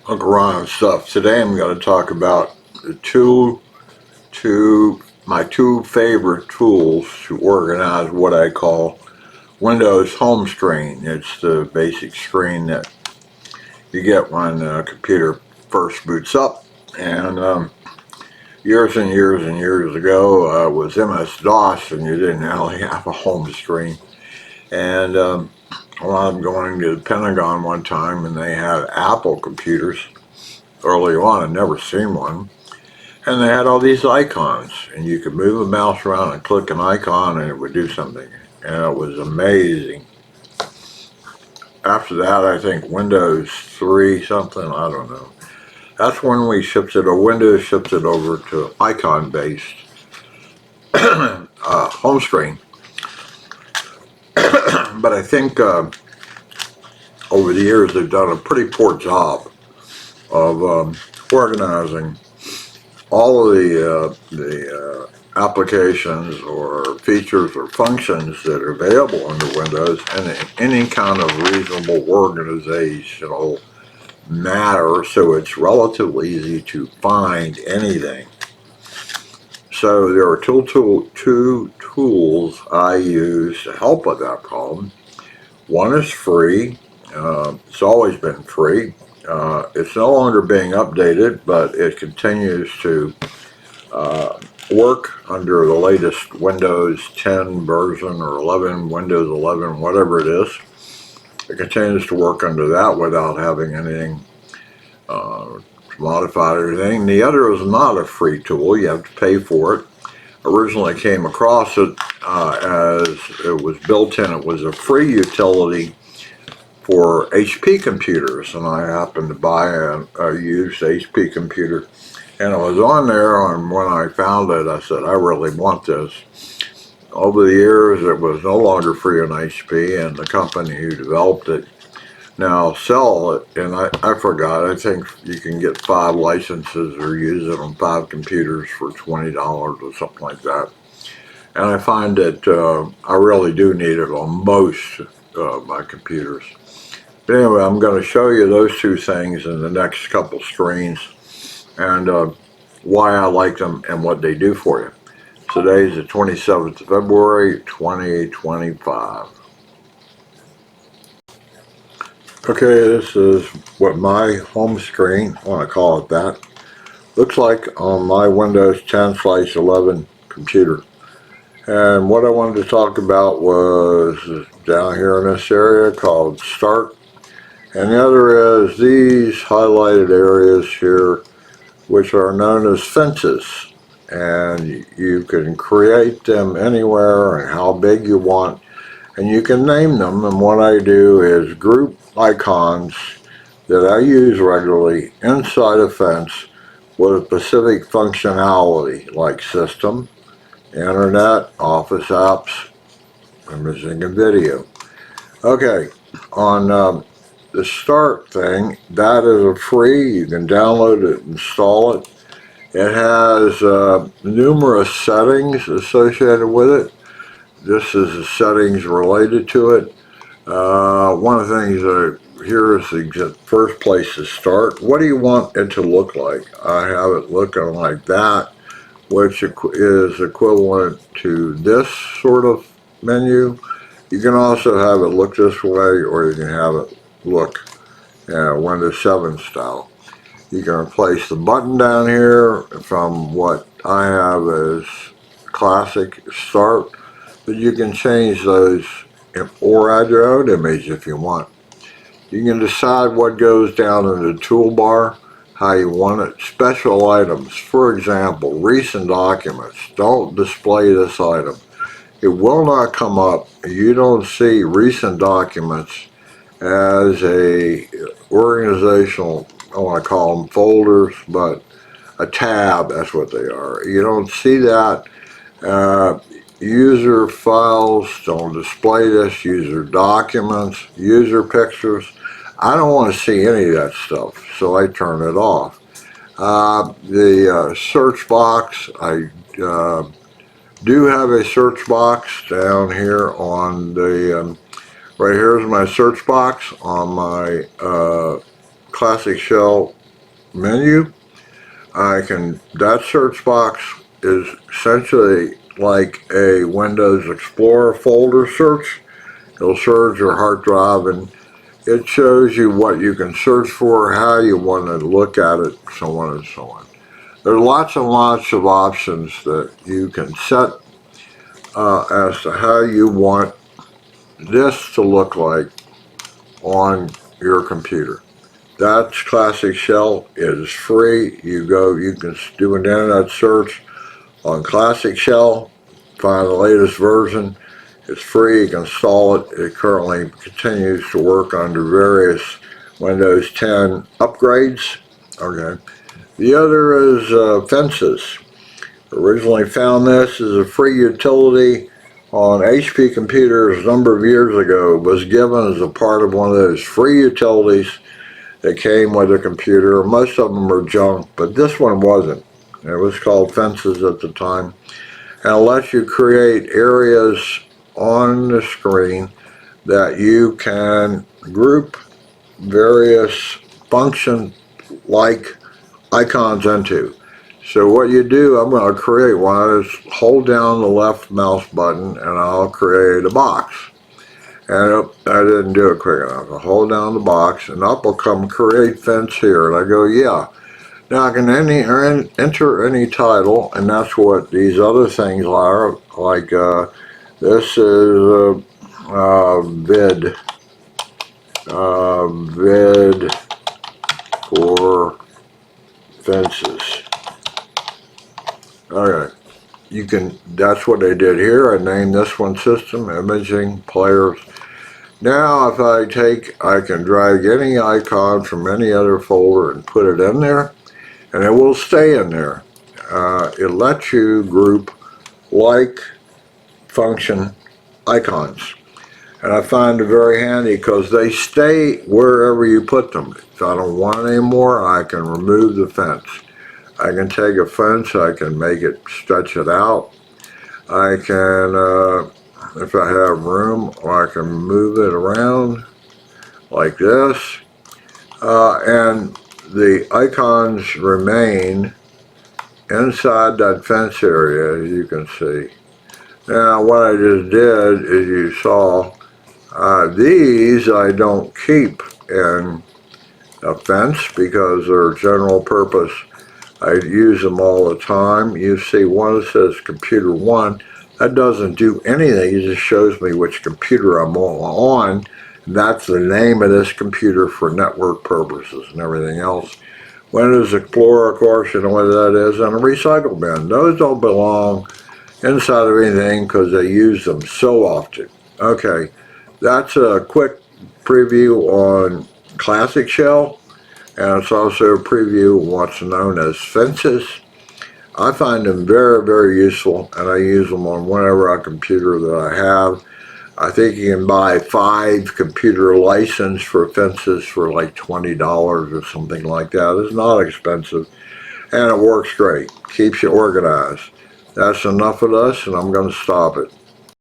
Uncle Ron stuff. Today I'm going to talk about the my two favorite tools to organize what I call Windows home screen. It's the basic screen that you get when the computer first boots up. And years and years and years ago was MS-DOS, and you didn't really have a home screen. And well, I'm going to the Pentagon one time, and they had Apple computers. Early on, I'd never seen one. And they had all these icons, and you could move the mouse around and click an icon, and it would do something. And it was amazing. After that, I think Windows 3 something, I don't know. That's when Windows shipped it over to icon-based home screen. But I think over the years they've done a pretty poor job of organizing all of the applications or features or functions that are available under Windows in any kind of reasonable organizational matter, so it's relatively easy to find anything. So there are two tools I use to help with that problem. One is free. It's always been free. It's no longer being updated, but it continues to work under the latest Windows 10 version or 11, Windows 11, whatever it is. It continues to work under that without having anything modified or anything. The other is not a free tool. You have to pay for it. Originally came across it as it was built in. It was a free utility for HP computers, and I happened to buy a used HP computer, and it was on there, and when I found it, I said, I really want this. Over the years, it was no longer free on HP, and the company who developed it now sell it, and I forgot, I think you can get 5 licenses or use it on 5 computers for $20 or something like that. And I find that I really do need it on most of my computers. But anyway, I'm going to show you those two things in the next couple screens, and why I like them and what they do for you. Today's the 27th of February, 2025. Okay, this is what my home screen, I want to call it that, looks like on my Windows 10/11 computer. And what I wanted to talk about was down here in this area called Start. And the other is these highlighted areas here, which are known as fences. And you can create them anywhere and how big you want. And you can name them, and what I do is group icons that I use regularly inside a fence with a specific functionality like system, internet, office apps, imaging and video. Okay, on the Start thing, that is a free, you can download it, install it. It has numerous settings associated with it. This is the settings related to it. One of the things here is the first place to start. What do you want it to look like? I have it looking like that, which is equivalent to this sort of menu. You can also have it look this way, or you can have it look Windows 7 style. You can replace the button down here from what I have as classic Start, but you can change those or add your own image if you want. You can decide what goes down in the toolbar, how you want it. Special items, for example, recent documents. Don't display this item. It will not come up. You don't see recent documents as a organizational, I want to call them folders, but a tab, that's what they are. You don't see that. User files, don't display this. User documents, user pictures. I don't want to see any of that stuff, so I turn it off. The search box, I do have a search box down here on the, right here is my search box on my Classic Shell menu, that search box is essentially like a Windows Explorer folder search. It'll search your hard drive and it shows you what you can search for, how you want to look at it, so on and so on. There are lots and lots of options that you can set as to how you want this to look like on your computer. That's Classic Shell. It is free. You can do an internet search on Classic Shell, find the latest version. It's free. You can install it. It currently continues to work under various Windows 10 upgrades. Okay. The other is Fences. Originally found this as a free utility on HP computers a number of years ago. It was given as a part of one of those free utilities that came with a computer. Most of them are junk, but this one wasn't. It was called Fences at the time. And it lets you create areas on the screen that you can group various function-like icons into. So what you do, I'm going to create one, is hold down the left mouse button and I'll create a box. And I didn't do it quick enough. I hold down the box and up will come create fence here. And I go, yeah. Now I can enter any title, and that's what these other things are. Like this is vid for fences. Alright. That's what they did here. I named this one System, Imaging, Players. Now if I can drag any icon from any other folder and put it in there, and it will stay in there. It lets you group like function icons. And I find it very handy because they stay wherever you put them. If I don't want it anymore, I can remove the fence. I can take a fence, I can make it, stretch it out. I can, if I have room, I can move it around like this. And the icons remain inside that fence area, as you can see. Now, what I just did is you saw these I don't keep in a fence because they're general purpose. I use them all the time. You see one that says computer 1. That doesn't do anything. It just shows me which computer I'm on. That's the name of this computer for network purposes and everything else. Windows Explorer, of course, you know what that is, and a recycle bin. Those don't belong inside of anything because they use them so often. Okay, that's a quick preview on Classic Shell, and it's also a preview of what's known as Fences. I find them very, very useful, and I use them on whatever computer that I have. I think you can buy 5 computer license for Fences for like $20 or something like that. It's not expensive, and it works great. Keeps you organized. That's enough of this, and I'm going to stop it.